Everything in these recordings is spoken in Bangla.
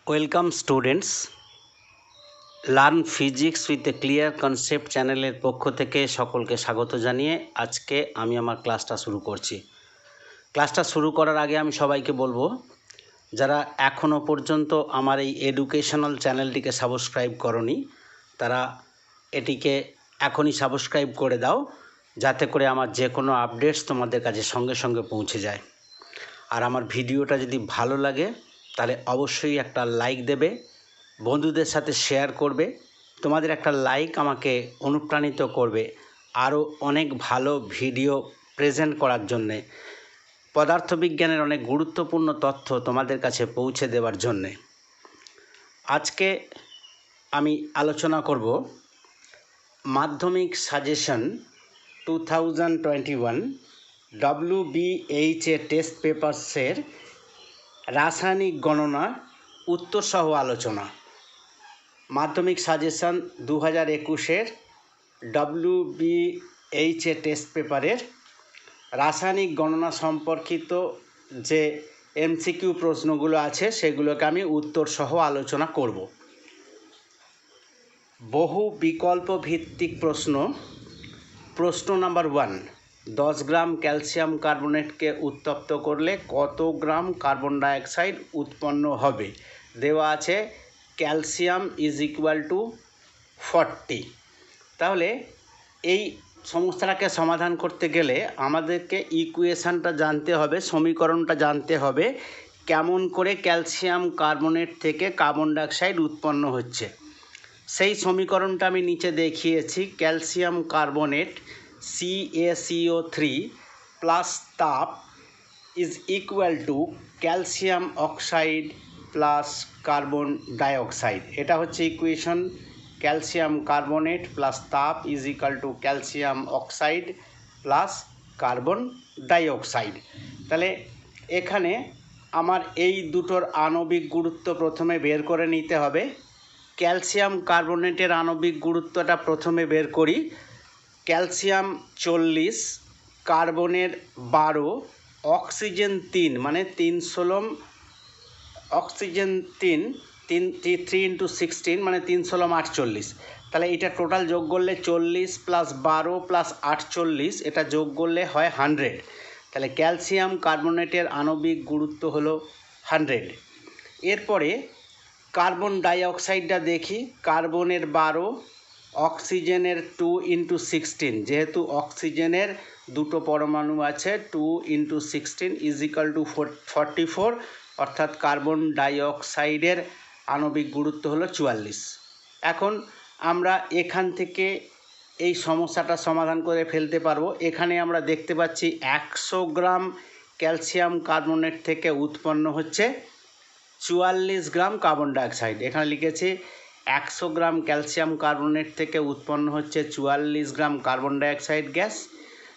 Welcome students, learn physics with a clear concept চ্যানেলের পক্ষ থেকে সকলকে স্বাগত জানিয়ে আজকে আমি আমার ক্লাসটা শুরু করছি। ক্লাসটা শুরু করার আগে আমি সবাইকে বলবো, যারা এখনও পর্যন্ত আমার এই এডুকেশনাল চ্যানেলটিকে সাবস্ক্রাইব করনি তারা এটিকে এখনই সাবস্ক্রাইব করে দাও, যাতে করে আমার যে কোনো আপডেটস তোমাদের কাছে সঙ্গে সঙ্গে পৌঁছে যায়। আর আমার ভিডিওটা যদি ভালো লাগে তাহলে অবশ্যই একটা লাইক দেবে, বন্ধুদের সাথে শেয়ার করবে। তোমাদের একটা লাইক আমাকে অনুপ্রাণিত করবে আরও অনেক ভালো ভিডিও প্রেজেন্ট করার জন্যে, পদার্থবিজ্ঞানের অনেক গুরুত্বপূর্ণ তথ্য তোমাদের কাছে পৌঁছে দেওয়ার জন্যে। আজকে আমি আলোচনা করব মাধ্যমিক সাজেশন 2021 WBHA টেস্ট পেপারসের রাসায়নিক গণনা উত্তরসহ আলোচনা। মাধ্যমিক সাজেশন 2021-এর WBHA টেস্ট পেপারের রাসায়নিক গণনা সম্পর্কিত যে MCQ প্রশ্নগুলো আছে সেগুলোকে আমি উত্তরসহ আলোচনা করব। বহু বিকল্প ভিত্তিক প্রশ্ন নাম্বার 1, 10 গ্রাম ক্যালসিয়াম কার্বনেটকে উত্তপ্ত করলে কত গ্রাম কার্বন ডাইঅক্সাইড উৎপন্ন হবে? দেওয়া আছে ক্যালসিয়াম = 40। তাহলে এই সমস্যাটাকে সমাধান করতে গেলে আমাদেরকে ইকুয়েশানটা জানতে হবে, সমীকরণটা জানতে হবে, কেমন করে ক্যালসিয়াম কার্বনেট থেকে কার্বন ডাইঅক্সাইড উৎপন্ন হচ্ছে। সেই সমীকরণটা আমি নিচে দেখিয়েছি। ক্যালসিয়াম কার্বনেট CaCO3 প্লাস তাপ = calcium oxide plus carbon dioxide. এটা হচ্ছে ইকুয়েশন। ক্যালসিয়াম কার্বনেট প্লাস তাপ = calcium oxide plus carbon dioxide. তাহলে এখানে আমার এই দুটোর আণবিক গুরুত্ব প্রথমে বের করে নিতে হবে। ক্যালসিয়াম কার্বনেটের আণবিক গুরুত্বটা প্রথমে বের করি। ক্যালসিয়াম 40, কার্বনের 12, অক্সিজেন 3, মানে 3 16, অক্সিজেন 3 × 16 মানে 3 16 48। তাহলে এটা টোটাল যোগ করলে 40 + 12 + 48, এটা যোগ করলে হয় 100। তাহলে ক্যালসিয়াম কার্বনেটের আণবিক গুরুত্ব হলো 100। এরপরে কার্বন ডাইঅক্সাইডটা দেখি। কার্বনের 12, অক্সিজেনের 2 × 16, যেহেতু অক্সিজেনের দুটো পরমাণু আছে, 2 × 16 = 44, অর্থাৎ কার্বন ডাইঅক্সাইডের আণবিক গুরুত্ব হলো 44। এখন আমরা এখান থেকে এই সমস্যাটা সমাধান করে ফেলতে পারবো। এখানে আমরা দেখতে পাচ্ছি 100 গ্রাম ক্যালসিয়াম কার্বনেট থেকে উৎপন্ন হচ্ছে 44 গ্রাম কার্বন ডাইঅক্সাইড। এখানে লিখেছি 100 গ্রাম ক্যালসিয়াম কার্বনেট থেকে উৎপন্ন হচ্ছে 44 গ্রাম কার্বন ডাইঅক্সাইড গ্যাস।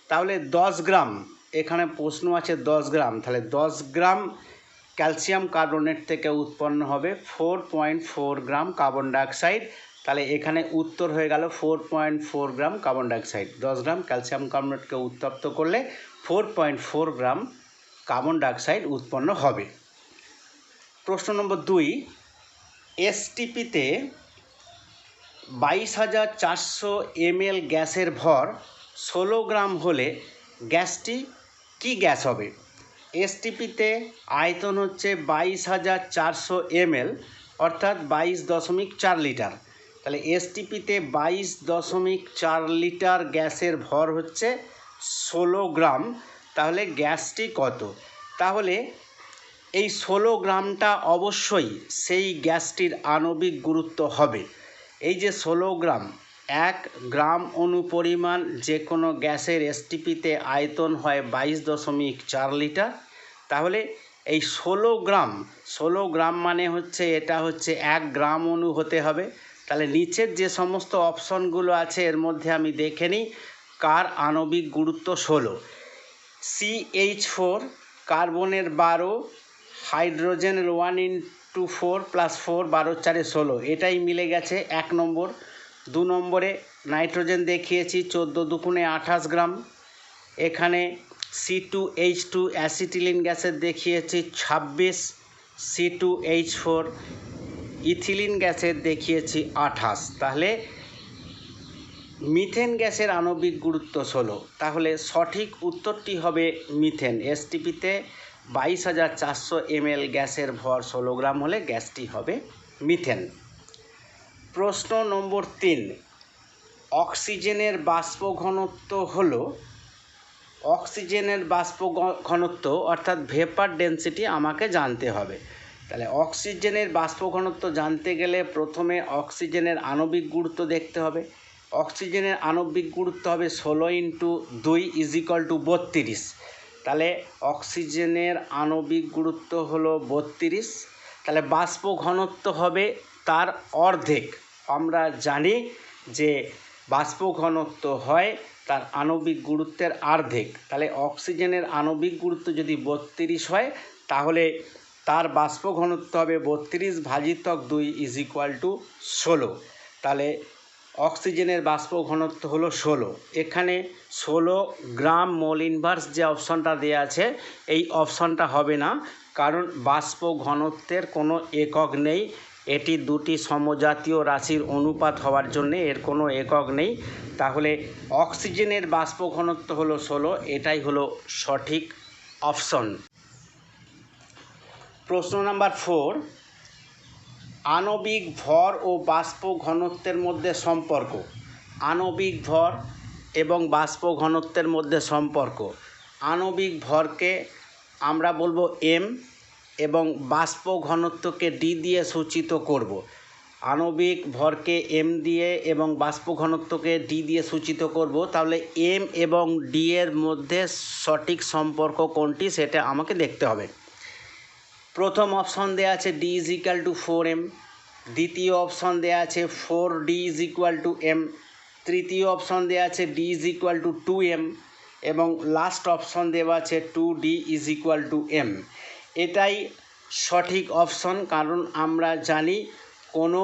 তাহলে 10 গ্রাম, এখানে প্রশ্ন আছে 10 গ্রাম, তাহলে 10 গ্রাম ক্যালসিয়াম কার্বনেট থেকে উৎপন্ন হবে 4.4 গ্রাম কার্বন ডাইঅক্সাইড। তাহলে এখানে উত্তর হয়ে গেল 4.4 gram carbon dioxide. 10 gram calcium কার্বনেটকে উত্তপ্ত করলে 4.4 গ্রাম কার্বন ডাইঅক্সাইড উৎপন্ন হবে। প্রশ্ন নম্বর 2, STPতে 22,400 ml গ্যাসের ভর 16 গ্রাম হলে গ্যাসটি কি গ্যাস হবে? STPতে আয়তন হচ্ছে 22,400 ml, অর্থাৎ 22.4 লিটার। তাহলে STPতে 22.4 লিটার গ্যাসের ভর হচ্ছে 16 গ্রাম। তাহলে গ্যাসটি কত? তাহলে এই 16 গ্রামটা অবশ্যই সেই গ্যাসটির আণবিক গুরুত্ব হবে। এই যে 16 গ্রাম, 1 গ্রাম অনুপরিমাণ যে কোনো গ্যাসের STPতে আয়তন হয় 22.4 লিটার। তাহলে এই 16 গ্রাম মানে হচ্ছে এটা হচ্ছে 1 গ্রাম অণু হতে হবে। তাহলে নিচের যে সমস্ত অপশনগুলো আছে এর মধ্যে আমি দেখে নিই কার আণবিক গুরুত্ব 16। CH4, কার্বনের 12, হাইড্রোজেনের 1 × 4 + 4, 12 × 4 = 16, এটাই মিলে গেছে 1 নম্বর। 2 নম্বরে নাইট্রোজেন দেখিয়েছি 14 × 2 = 28 গ্রাম। এখানে C2H2 অ্যাসিটিলিন গ্যাসের দেখিয়েছি 26, C2H4 ইথিলিন গ্যাসের দেখিয়েছি 28, তাহলে মিথেন গ্যাসের আণবিক গুরুত্ব 16। তাহলে সঠিক উত্তরটি হবে মিথেন। এসটিপিতে 22,400 ml গ্যাসের ভর 16 গ্রাম হলে গ্যাসটি হবে মিথেন। প্রশ্ন নম্বর 3, অক্সিজেনের বাষ্প ঘনত্ব হলো, অক্সিজেনের বাষ্প ঘনত্ব অর্থাৎ ভেপার ডেন্সিটি আমাকে জানতে হবে। তাহলে অক্সিজেনের বাষ্প ঘনত্ব জানতে গেলে প্রথমে অক্সিজেনের আণবিক গুরুত্ব দেখতে হবে। অক্সিজেনের আণবিক গুরুত্ব হবে 16 × 2 = 32। তাহলে অক্সিজেনের আণবিক গুরুত্ব হলো 32, তাহলে বাষ্প ঘনত্ব হবে তার অর্ধেক। আমরা জানি যে বাষ্প ঘনত্ব হয় তার আণবিক গুরুত্বের অর্ধেক। তাহলে অক্সিজেনের আণবিক গুরুত্ব যদি 32 হয় তাহলে তার বাষ্প ঘনত্ব হবে 32/2 = 16। তাহলে অক্সিজেনের বাষ্প ঘনত্ব হলো 16। এখানে 16 গ্রাম মোল ইনভার্স যে অপশনটা দেওয়া আছে এই অপশনটা হবে না, কারণ বাষ্প ঘনত্বের কোনো একক নেই। এটি দুটি সমজাতীয় রাশির অনুপাত হওয়ার জন্য এর কোনো একক নেই। তাহলে অক্সিজেনের বাষ্প ঘনত্ব হলো 16, এটাই হলো সঠিক অপশন। প্রশ্ন নাম্বার 4, আণবিক ভর ও বাষ্প ঘনত্বের মধ্যে সম্পর্ক। আণবিক ভর এবং বাষ্প ঘনত্বের মধ্যে সম্পর্ক। আণবিক ভরকে আমরা বলবো m এবং বাষ্প ঘনত্বকে d দিয়ে সূচিত করব। আণবিক ভরকে m দিয়ে এবং বাষ্প ঘনত্বকে d দিয়ে সূচিত করব। তাহলে m এবং d এর মধ্যে সঠিক সম্পর্ক কোনটি সেটা আমাকে দেখতে হবে। প্রথম অপশন দেওয়া আছে d = 4m, দ্বিতীয় অপশন দেওয়া আছে 4d = m, তৃতীয় অপশন দেওয়া আছে d = 2m এবং লাস্ট অপশন দেওয়া আছে 2d = m। এটাই সঠিক অপশন, কারণ আমরা জানি কোনো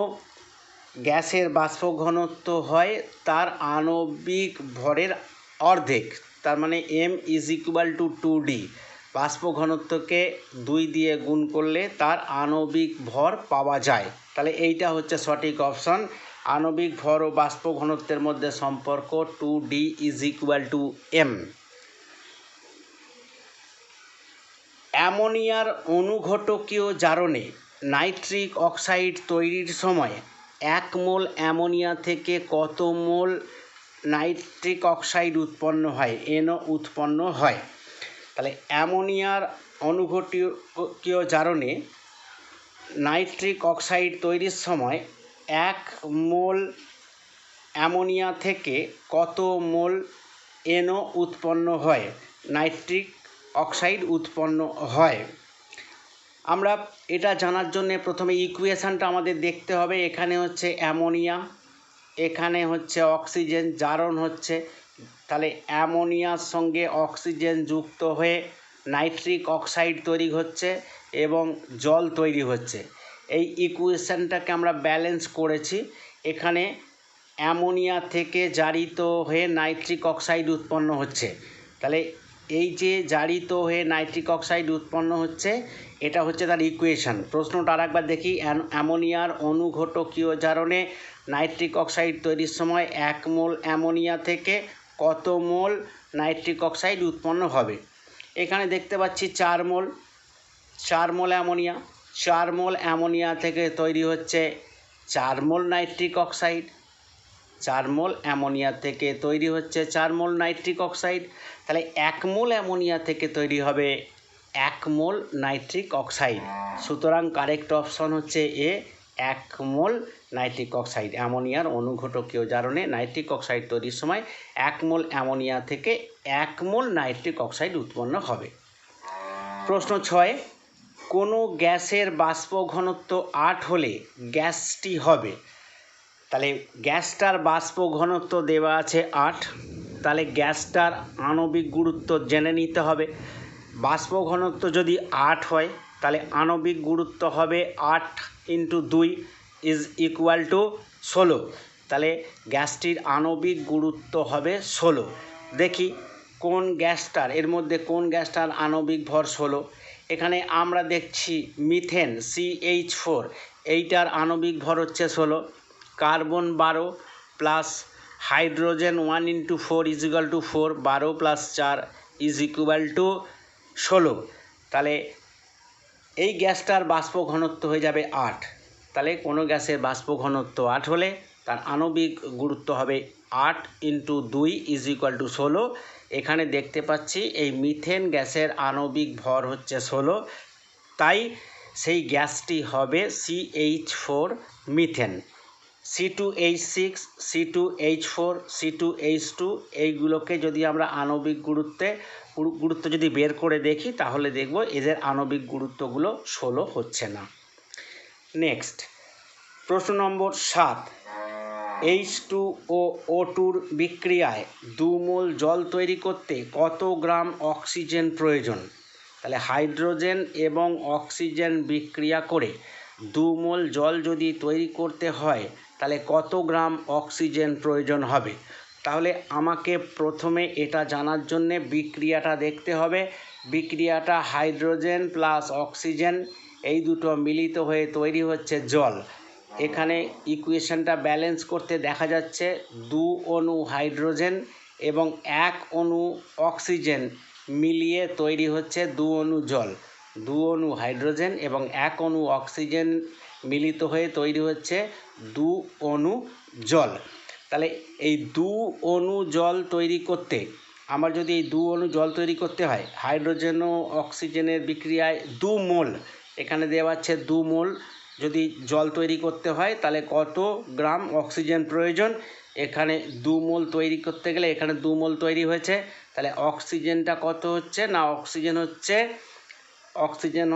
গ্যাসের বাষ্প ঘনত্ব হয় তার আণবিক ভরের অর্ধেক, তার মানে m = 2d। বাষ্প ঘনত্বকে 2 দিয়ে গুণ করলে তার আণবিক ভর পাওয়া যায়। তাহলে এইটা হচ্ছে সঠিক অপশন। আণবিক ভর ও বাষ্প ঘনত্বের মধ্যে সম্পর্ক 2d = m। অ্যামোনিয়ার অনুঘটকীয় জারণে নাইট্রিক অক্সাইড তৈরির সময় 1 মোল অ্যামোনিয়া থেকে কত মোল নাইট্রিক অক্সাইড উৎপন্ন হয়, NO উৎপন্ন হয়। তাহলে অ্যামোনিয়ার অনুঘটকীয় জারণে নাইট্রিক অক্সাইড তৈরির সময় 1 মোল অ্যামোনিয়া থেকে কত মোল NO উৎপন্ন হয়, নাইট্রিক অক্সাইড উৎপন্ন হয়। আমরা এটা জানার জন্য প্রথমে ইকুয়েশানটা আমাদের দেখতে হবে। এখানে হচ্ছে অ্যামোনিয়া, এখানে হচ্ছে অক্সিজেন, জারণ হচ্ছে, তাহলে অ্যামোনিয়ার সঙ্গে অক্সিজেন যুক্ত হয়ে নাইট্রিক অক্সাইড তৈরি হচ্ছে এবং জল তৈরি হচ্ছে। এই ইকুয়েশানটাকে আমরা ব্যালেন্স করেছি। এখানে অ্যামোনিয়া থেকে জারিত হয়ে নাইট্রিক অক্সাইড উৎপন্ন হচ্ছে। তাহলে এই যে জারিত হয়ে নাইট্রিক অক্সাইড উৎপন্ন হচ্ছে এটা হচ্ছে তার ইকুয়েশান। প্রশ্নটা আরেকবার দেখি। অ্যামোনিয়ার অনুঘটকীয় জারণে নাইট্রিক অক্সাইড তৈরির সময় 1 মোল অ্যামোনিয়া থেকে কত মোল নাইট্রিক অক্সাইড উৎপন্ন হবে। এখানে দেখতে পাচ্ছি 4 মোল, 4 মোল অ্যামোনিয়া, 4 মোল অ্যামোনিয়া থেকে তৈরি হচ্ছে 4 মোল নাইট্রিক অক্সাইড, 4 মোল অ্যামোনিয়া থেকে তৈরি হচ্ছে 4 মোল নাইট্রিক অক্সাইড। তাহলে 1 মোল অ্যামোনিয়া থেকে তৈরি হবে 1 মোল নাইট্রিক অক্সাইড। সুতরাং কারেক্ট অপশন হচ্ছে এ, 1 মোল নাইট্রিক অক্সাইড। অ্যামোনিয়ার অনুঘটকীয় জারণে নাইট্রিক অক্সাইড তৈরির সময় 1 মোল অ্যামোনিয়া থেকে 1 মোল নাইট্রিক অক্সাইড উৎপন্ন হবে। প্রশ্ন 6, কোনো গ্যাসের বাষ্প ঘনত্ব 8 হলে গ্যাসটি হবে। তাহলে গ্যাসটার বাষ্প ঘনত্ব দেওয়া আছে 8, তাহলে গ্যাসটার আণবিক গুরুত্ব জেনে নিতে হবে। বাষ্প ঘনত্ব যদি 8 হয় তাহলে আণবিক গুরুত্ব হবে 8 × 2 = 16। তাহলে গ্যাসটির আণবিক গুরুত্ব হবে 16। দেখি কোন গ্যাসটার, এর মধ্যে কোন গ্যাসটার আণবিক ভর 16। এখানে আমরা দেখছি মিথেন CH4, এইটার আণবিক ভর হচ্ছে 16, কার্বন 12 প্লাস হাইড্রোজেন 1 × 4 = 4, 12 + 4 = 16। তাহলে এই গ্যাসটার বাষ্প ঘনত্ব হয়ে যাবে 8। তাহলে কোনো গ্যাসের বাষ্প ঘনত্ব 8 হলে তার আণবিক গুরুত্ব হবে 8 × 2 = 16। এখানে দেখতে পাচ্ছি এই মিথেন গ্যাসের আণবিক ভর হচ্ছে 16, তাই সেই গ্যাসটি হবে CH4 methane. C2H6, C2H4, C2H2 এইগুলোকে যদি আমরা আণবিক গুরুত্ব যদি বের করে দেখি তাহলে দেখব এদের আণবিক গুরুত্বগুলো 16 হচ্ছে না। নেক্সট প্রশ্ন নম্বর 7, H2O O2-র বিক্রিয়ায় 2 মোল জল তৈরি করতে কত গ্রাম অক্সিজেন প্রয়োজন? তাহলে হাইড্রোজেন এবং অক্সিজেন বিক্রিয়া করে 2 মোল জল যদি তৈরি করতে হয় তাহলে কত গ্রাম অক্সিজেন প্রয়োজন হবে? তাহলে আমাকে প্রথমে এটা জানার জন্যে বিক্রিয়াটা দেখতে হবে। বিক্রিয়াটা হাইড্রোজেন প্লাস অক্সিজেন এই দুটো মিলিত হয়ে তৈরি হচ্ছে জল। এখানে ইকুয়েশনটা ব্যালেন্স করতে দেখা যাচ্ছে 2 অণু হাইড্রোজেন এবং 1 অণু অক্সিজেন মিলিয়ে তৈরি হচ্ছে 2 অণু জল। 2 অণু হাইড্রোজেন এবং 1 অণু অক্সিজেন মিলিত হয়ে তৈরি হচ্ছে 2 অণু জল। তাহলে এই 2 অণু জল তৈরি করতে আমার যদি এই 2 অণু জল তৈরি করতে হয়, হাইড্রোজেন ও অক্সিজেনের বিক্রিয়ায় 2 মোল, এখানে দেওয়া আছে 2 মোল যদি জল তৈরি করতে হয় তাহলে কত গ্রাম অক্সিজেন প্রয়োজন? এখানে 2 মোল তৈরি করতে গেলে এখানে 2 মোল তৈরি হয়েছে, তাহলে অক্সিজেনটা কত হচ্ছে না অক্সিজেন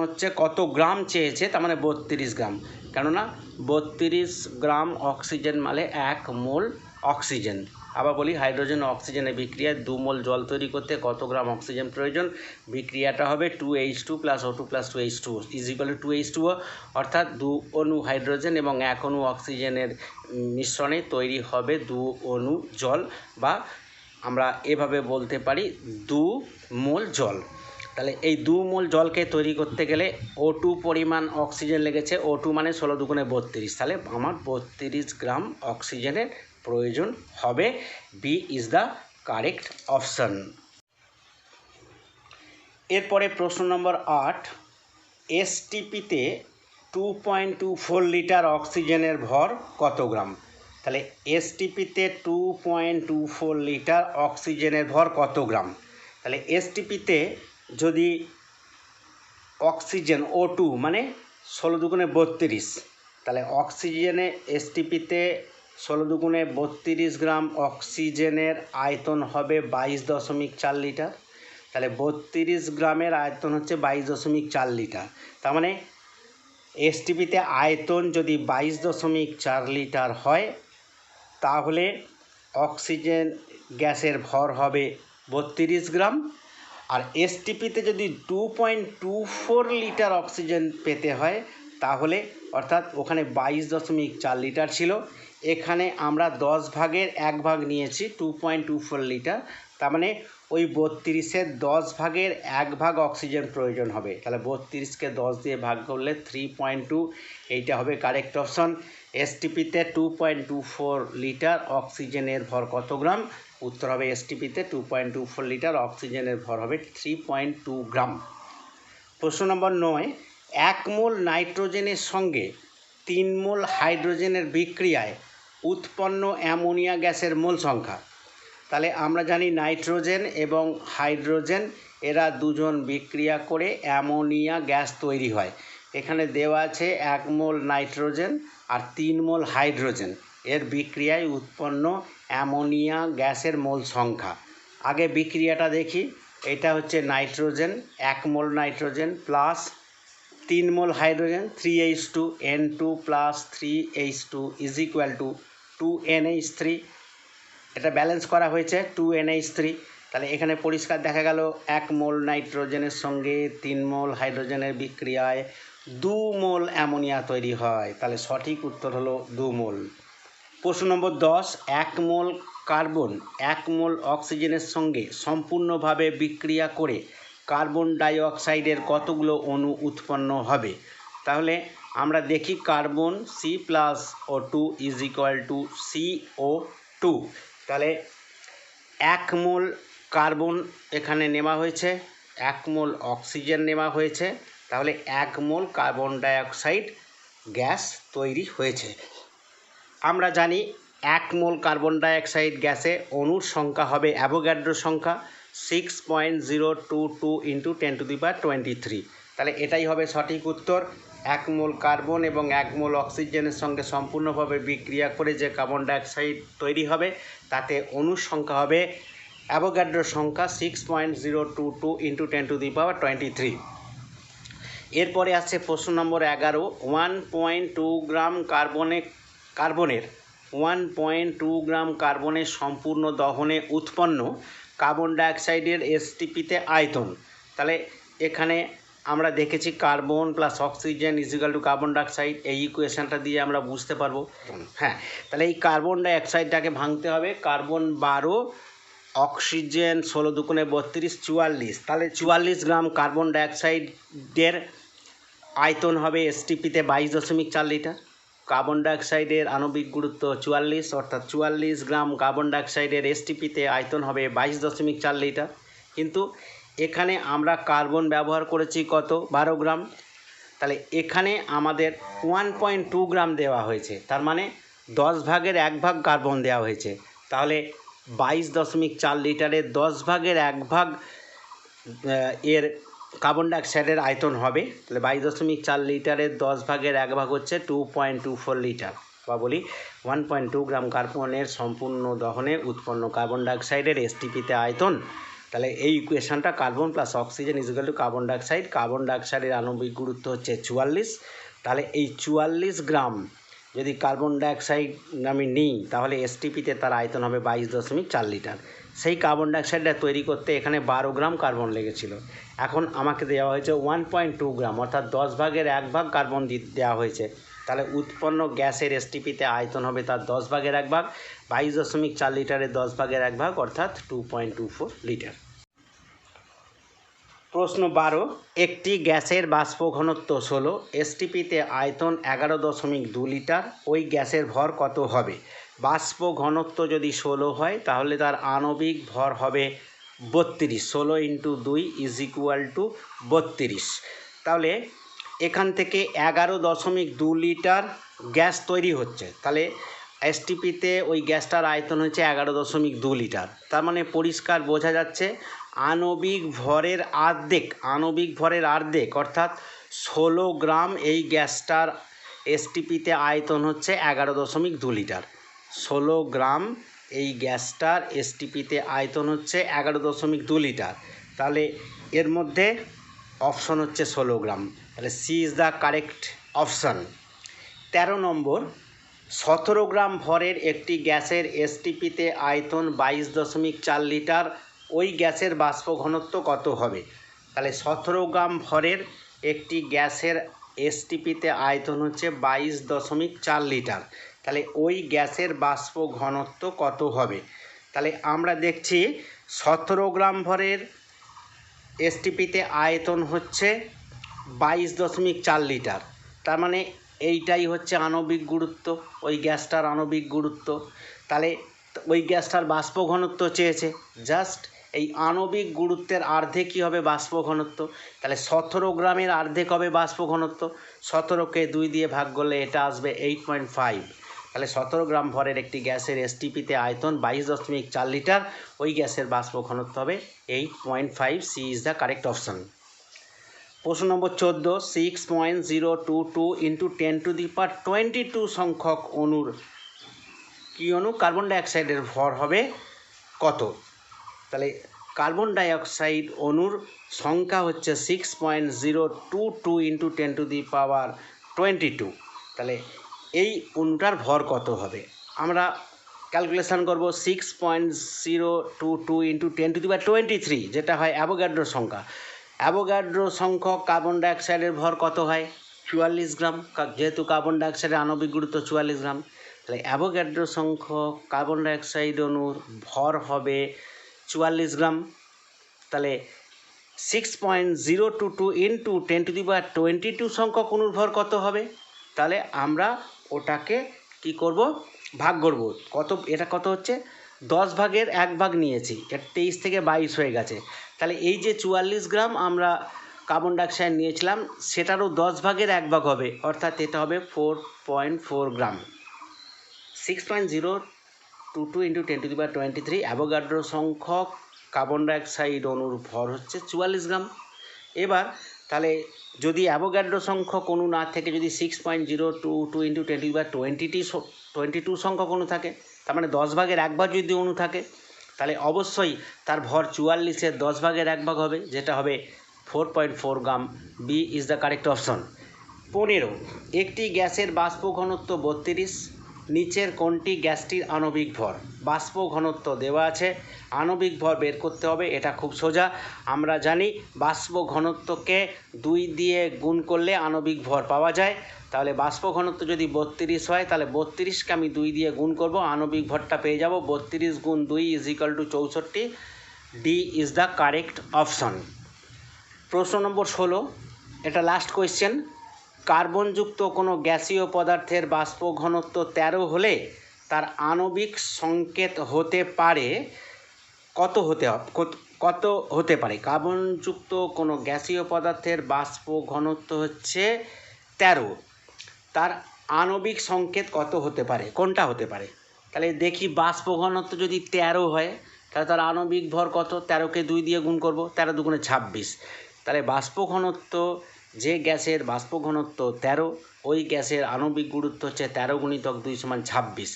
হচ্ছে কত গ্রাম চেয়েছে, তার মানে 32 গ্রাম। কেননা 32 গ্রাম অক্সিজেন মানে 1 মোল অক্সিজেন। আবার বলি, হাইড্রোজেন ও অক্সিজেনের বিক্রিয়ায় 2 মোল জল তৈরি করতে কত গ্রাম অক্সিজেন প্রয়োজন? বিক্রিয়াটা হবে 2H2 + O2 + 2H2 = 2H2O, অর্থাৎ 2 অণু হাইড্রোজেন এবং 1 অণু অক্সিজেনের মিশ্রণে তৈরি হবে 2 অণু জল, বা আমরা এভাবে বলতে পারি 2 মোল জল। তাহলে এই 2 মোল জলকে তৈরি করতে গেলে O2 পরিমাণ অক্সিজেন লেগেছে, O2 মানে 16 × 2 = 32, তাহলে আমার 32 গ্রাম অক্সিজেনের প্রয়োজন হবে। B is the correct option. এরপরে প্রশ্ন নম্বর 8, STPতে 2.24 লিটার অক্সিজেনের ভর কত গ্রাম? তাহলে STPতে 2.24 লিটার অক্সিজেনের ভর কত গ্রাম? তাহলে STPতে যদি অক্সিজেন O2 মানে 16 × 2 = 32, তাহলে অক্সিজেনে STPতে 16 × 2 = 32 গ্রাম অক্সিজেনের আয়তন হবে 22.4 লিটার। তাহলে 32 গ্রামের আয়তন হচ্ছে 22.4 লিটার। তার মানে STPতে আয়তন যদি 22.4 লিটার হয় তাহলে অক্সিজেন গ্যাসের ভর হবে 32 গ্রাম। আর STPতে যদি 2.24 লিটার অক্সিজেন পেতে হয় তাহলে, অর্থাৎ ওখানে 22.4 লিটার ছিল, এখানে আমরা 10 ভাগের 1 ভাগ নিয়েছি 2.24 লিটার, তার মানে ওই 32-এর 10 ভাগের 1 ভাগ অক্সিজেন প্রয়োজন হবে। তাহলে 32কে 10 দিয়ে ভাগ করলে 3.2, এইটা হবে কারেক্ট অপশন। STPতে 2.24 লিটার অক্সিজেনের ভর কত গ্রাম? উত্তর হবে STPতে 2.24 লিটার অক্সিজেনের ভর হবে 3.2 গ্রাম। প্রশ্ন নম্বর 9, 1 মোল নাইট্রোজেনের সঙ্গে 3 মোল হাইড্রোজেনের বিক্রিয়ায় উৎপন্ন অ্যামোনিয়া গ্যাসের মোল সংখ্যা। তাহলে আমরা জানি নাইট্রোজেন এবং হাইড্রোজেন এরা দুজন বিক্রিয়া করে অ্যামোনিয়া গ্যাস তৈরি হয়। এখানে দেওয়া আছে 1 মোল নাইট্রোজেন আর 3 মোল হাইড্রোজেন, এর বিক্রিয়ায় উৎপন্ন অ্যামোনিয়া গ্যাসের মোল সংখ্যা। আগে বিক্রিয়াটা দেখি। এটা হচ্ছে নাইট্রোজেন, 1 মোল নাইট্রোজেন প্লাস 3 মোল hydrogen 3H2, N2 + 3H2 = 2NH3। এটা ব্যালেন্স করা হয়েছে 2NH3। তাহলে এখানে পরিষ্কার দেখা গেল 1 মোল নাইট্রোজেনের সঙ্গে 3 মোল হাইড্রোজেনের বিক্রিয়ায় 2 মোল অ্যামোনিয়া তৈরি হয়। তাহলে সঠিক উত্তর হলো 2 মোল। প্রশ্ন নম্বর 10, 1 মোল কার্বন 1 মোল অক্সিজেনের সঙ্গে সম্পূর্ণভাবে বিক্রিয়া করে কার্বন ডাই অক্সাইডের কতগুলো অণু উৎপন্ন হবে? তাহলে আমরা দেখি carbon C+O2 is equal two CO2। তাহলে 1 মোল কার্বন এখানে নেওয়া হয়েছে, 1 মোল অক্সিজেন নেওয়া হয়েছে, তাহলে 1 মোল কার্বন ডাইঅক্সাইড গ্যাস তৈরি হয়েছে। আমরা জানি 1 মোল কার্বন ডাইঅক্সাইড গ্যাসে অণুর সংখ্যা হবে অ্যাভোগাড্রো সংখ্যা 6.022 × 10⁻23। তাহলে এটাই হবে সঠিক উত্তর। 1 মোল কার্বন এবং 1 মোল অক্সিজেনের সঙ্গে সম্পূর্ণভাবে বিক্রিয়া করে যে কার্বন ডাইঅক্সাইড তৈরি হবে তাতে অণুর সংখ্যা হবে অ্যাভোগাড্রো সংখ্যা 6.022 × 10⁻23। এরপরে আসছে প্রশ্ন নম্বর 11। 1.2 গ্রাম কার্বনের 1.2 গ্রাম কার্বনের সম্পূর্ণ দহনে উৎপন্ন কার্বন ডাইঅক্সাইডের এসটিপিতে আয়তন। তাহলে এখানে আমরা দেখেছি carbon plus oxygen is equal to carbon dioxide, এই ইকুয়েশনটা দিয়ে আমরা বুঝতে পারবো। হ্যাঁ, তাহলে এই কার্বন ডাইঅক্সাইডটাকে ভাঙতে হবে। কার্বন 12, অক্সিজেন 16 দুগুণে 32, 44। তাহলে 44 গ্রাম কার্বন ডাইঅক্সাইডের আয়তন হবে এসটিপিতে 22.4 লিটার। কার্বন ডাইঅক্সাইডের আণবিক গুরুত্ব 44, অর্থাৎ 44 গ্রাম কার্বন ডাইঅক্সাইডের এসটিপিতে আয়তন হবে 22.4 লিটার। কিন্তু এখানে আমরা কার্বন ব্যবহার করেছি কত? 12 গ্রাম। তাহলে এখানে আমাদের 1.2 গ্রাম দেওয়া হয়েছে, তার মানে 10 ভাগের 1 ভাগ কার্বন দেওয়া হয়েছে। তাহলে 22.4 লিটারের 10 ভাগের 1 ভাগ এর কার্বন ডাইঅক্সাইডের আয়তন হবে। তাহলে 22.4 লিটারের 10 ভাগের 1 ভাগ হচ্ছে 2.24 লিটার, বা বলি 1.2 গ্রাম কার্বনের সম্পূর্ণ দহনে উৎপন্ন কার্বন ডাইঅক্সাইডের এসটিপিতে আয়তন। তাহলে এই ইকুয়েশনটা carbon plus oxygen is equal to carbon dioxide. Carbon ডাইঅক্সাইডের আণবিক গুরুত্ব হচ্ছে 44। তাহলে এই 44 গ্রাম যদি কার্বন ডাইঅক্সাইড আমি নিই তাহলে এসটিপিতে তার আয়তন হবে 22.4 লিটার। সেই কার্বন ডাইঅক্সাইডটা তৈরি করতে এখানে 12 গ্রাম কার্বন লেগেছিল। এখন আমাকে দেওয়া হয়েছে 1.2 গ্রাম, অর্থাৎ 10 ভাগের 1 ভাগ কার্বন দেওয়া হয়েছে। তাহলে উৎপন্ন গ্যাসের এসটিপিতে আয়তন হবে তার 10 ভাগের 1 ভাগ, 22.4 লিটারের 10 ভাগের 1 ভাগ, অর্থাৎ 2.24 লিটার। প্রশ্ন 12। একটি গ্যাসের বাষ্প ঘনত্ব 16, এসটিপিতে আয়তন 11.2 লিটার, ওই গ্যাসের ভর কত হবে? বাষ্প ঘনত্ব যদি 16 হয় তাহলে তার আণবিক ভর হবে 32। 16 × 2 ইজ ইকুয়াল টু 32। তাহলে এখান থেকে 11.2 লিটার গ্যাস তৈরি হচ্ছে। তাহলে এসটিপিতে ওই গ্যাসটার আয়তন হচ্ছে 11.2 লিটার। তার মানে পরিষ্কার বোঝা যাচ্ছে আণবিক ভরের অর্ধেক অর্থাৎ 16 গ্রাম এই গ্যাসটার এসটিপিতে আয়তন হচ্ছে 11.2 লিটার। 16 গ্রাম এই গ্যাসটার এসটিপিতে আয়তন হচ্ছে 11.2 লিটার। তাহলে এর মধ্যে অপশন হচ্ছে 16 গ্রাম। তাহলে C is the correct option. 13 নম্বর। 17 গ্রাম ভরের একটি গ্যাসের এসটিপিতে আয়তন 22.4 লিটার, ওই গ্যাসের বাষ্প ঘনত্ব কত হবে? তাহলে 17 গ্রাম ভরের একটি গ্যাসের এসটিপিতে আয়তন হচ্ছে 22.4 লিটার। তাহলে ওই গ্যাসের বাষ্প ঘনত্ব কত হবে? তাহলে আমরা দেখছি 17 গ্রাম ভরের এসটিপিতে আয়তন হচ্ছে 22.4 লিটার। তার মানে এইটাই হচ্ছে আণবিক গুরুত্ব, ওই গ্যাসটার আণবিক গুরুত্ব। তাহলে ওই গ্যাসটার বাষ্প ঘনত্ব চেয়েছে, জাস্ট এই আণবিক গুরুত্বের অর্ধেক কী হবে? বাষ্প ঘনত্ব। তাহলে 17 গ্রামের অর্ধেক হবে বাষ্প ঘনত্ব। 17কে 2 দিয়ে ভাগ করলে এটা আসবে 8.5। তাহলে 17 গ্রাম ভরের একটি গ্যাসের এসটিপিতে আয়তন 22.4 লিটার, ওই গ্যাসের বাষ্প ঘনত্ব হবে 8.5। C is the correct option. প্রশ্ন নম্বর 14। 6.022 × 10⁻22 সংখ্যক অণুর কী অণু? কার্বন ডাইঅক্সাইডের ভর হবে কত? তাহলে কার্বন ডাইঅক্সাইড অণুর সংখ্যা হচ্ছে 6.022 × 10⁻22। তাহলে এই অণুটার ভর কত হবে? আমরা ক্যালকুলেশান করব 6.022 × 10⁻23, যেটা হয় অ্যাভোগাড্রো সংখ্যা। অ্যাভোগাড্রো সংখ্যক কার্বন ডাইঅক্সাইডের ভর কত হয়? 44 গ্রাম, যেহেতু কার্বন ডাইঅক্সাইডের আণবিক গুরুত্ব 44 গ্রাম। তাহলে অ্যাভোগাড্রো সংখ্যক কার্বন ডাইঅক্সাইড অণুর ভর হবে 44 গ্রাম। তাহলে 6.022 ইন্টু 10⁻22 সংখ্যক অণুর ভর কত হবে? তাহলে আমরা ওটাকে কি করব, ভাগ করব। এটা কত হচ্ছে, 10 ভাগের 1 ভাগ নিয়েছি, এটা 23 থেকে 22 হয়ে গেছে। তাহলে এই যে 44 গ্রাম আমরা কার্বন ডাইঅক্সাইড নিয়েছিলাম, সেটারও 10 ভাগের 1 ভাগ হবে, অর্থাৎ এটা হবে 4.4 গ্রাম। 6.022 ইন্টু 10⁻23 অ্যাভোগাড্রো সংখ্যক কার্বন ডাইঅক্সাইড অণুর ভর হচ্ছে 44 গ্রাম। এবার তাহলে যদি অ্যাভোগাড্রো সংখ্যক অণু না থেকে যদি 6.022 ইন্টু 10⁻22 সংখ্যক অণু থাকে, তার মানে 10 ভাগের 1 ভাগ যদি অণু থাকে, তাহলে অবশ্যই তার ভর 44-এর 10 ভাগের 1 ভাগ হবে, যেটা হবে 4.4 gram. B is the correct option. 15, একটি গ্যাসের বাষ্প ঘনত্ব 32, নিচের কোনটি গ্যাসটির আণবিক ভর? বাষ্প ঘনত্ব দেওয়া আছে, আণবিক ভর বের করতে হবে। এটা খুব সোজা, আমরা জানি বাষ্প ঘনত্বকে 2 দিয়ে গুণ করলে আণবিক ভর পাওয়া যায়। তাহলে বাষ্প ঘনত্ব যদি 32 হয়, তাহলে 32কে আমি 2 দিয়ে গুণ করব, আণবিক ভরটা পেয়ে যাব 32 গুণ 2 is equal to 64। D is the correct option. প্রশ্ন নম্বর 16, এটা লাস্ট কোয়েশ্চেন। কার্বনযুক্ত কোনো গ্যাসীয় পদার্থের বাষ্প ঘনত্ব 13 হলে তার আণবিক সংকেত হতে পারে কত হতে পারে? কার্বনযুক্ত কোনো গ্যাসীয় পদার্থের বাষ্প ঘনত্ব হচ্ছে 13, তার আণবিক সংকেত কত হতে পারে, কোনটা হতে পারে? তাহলে দেখি, বাষ্প ঘনত্ব যদি 13 হয়, তাহলে তার আণবিক ভর কত? 13কে 2 দিয়ে গুণ করব, 13 দুগুণে 26। তাহলে বাষ্প ঘনত্ব, যে গ্যাসের বাষ্প ঘনত্ব 13, ওই গ্যাসের আণবিক গুরুত্ব হচ্ছে 13 গুণিতক 2 সমান 26।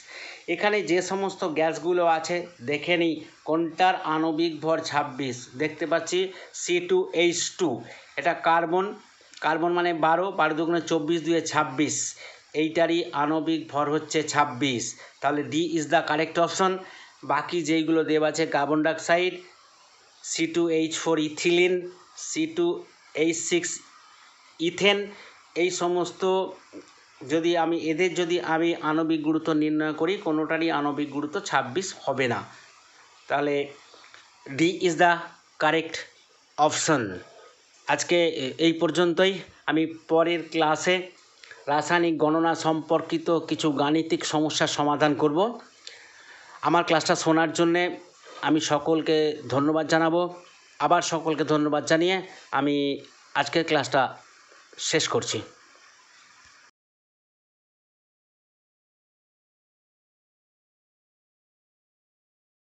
এখানে যে সমস্ত গ্যাসগুলো আছে দেখে নিই কোনটার আণবিক ভর 26। দেখতে পাচ্ছি C2H2, এটা কার্বন মানে 12 দুগুণে 24 দুয়ে 26, এইটারই আণবিক ভর হচ্ছে 26। তাহলে D is the correct option. বাকি যেইগুলো দেওয়া আছে carbon dioxide, C2H4 ethylene, C2H6 ethane, এই সমস্ত এদের যদি আমি আণবিক গুরুত্ব নির্ণয় করি, কোনোটারই আণবিক গুরুত্ব 26 হবে না। তাহলে D is the correct option. আজকে এই পর্যন্তই। আমি পরের ক্লাসে রাসায়নিক গণনা সম্পর্কিত কিছু গাণিতিক সমস্যার সমাধান করব। আমার ক্লাসটা শোনার জন্যে আমি সকলকে ধন্যবাদ জানাবো। আবার সকলকে ধন্যবাদ জানিয়ে আমি আজকের ক্লাসটা শেষ করছি।